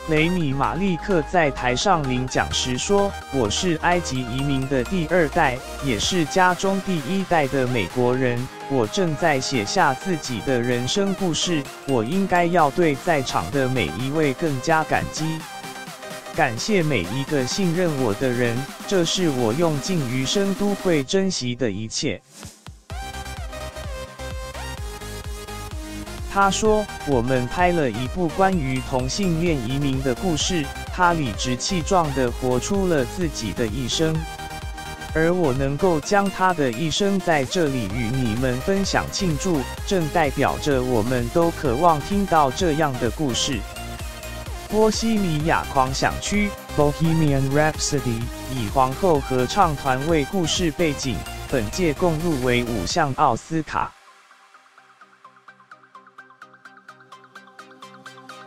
雷米·马利克在台上领奖时说：“我是埃及移民的第2代，也是家中第1代的美国人。我正在写下自己的人生故事，我应该要对在场的每一位更加感激。感谢每一个信任我的人，这是我用尽余生都会珍惜的一切。”他说：“我们拍了一部关于同性恋移民的故事，他理直气壮地活出了自己的一生，而我能够将他的一生在这里与你们分享庆祝，正代表着我们都渴望听到这样的故事。”波西米亚狂想曲 （Bohemian Rhapsody） 以皇后合唱团为故事背景，本届共入围5项奥斯卡。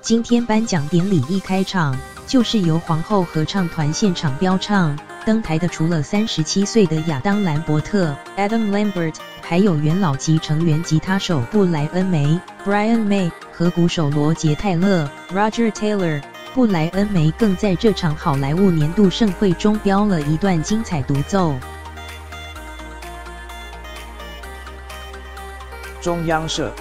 今天颁奖典礼一开场，就是由皇后合唱团现场飙唱，登台的除了37岁的亚当·兰伯特 （Adam Lambert）， 还有元老级成员吉他手布莱恩·梅 （Brian May） 和鼓手罗杰·泰勒 （Roger Taylor）。布莱恩·梅更在这场好莱坞年度盛会中飙了一段精彩独奏。中央社。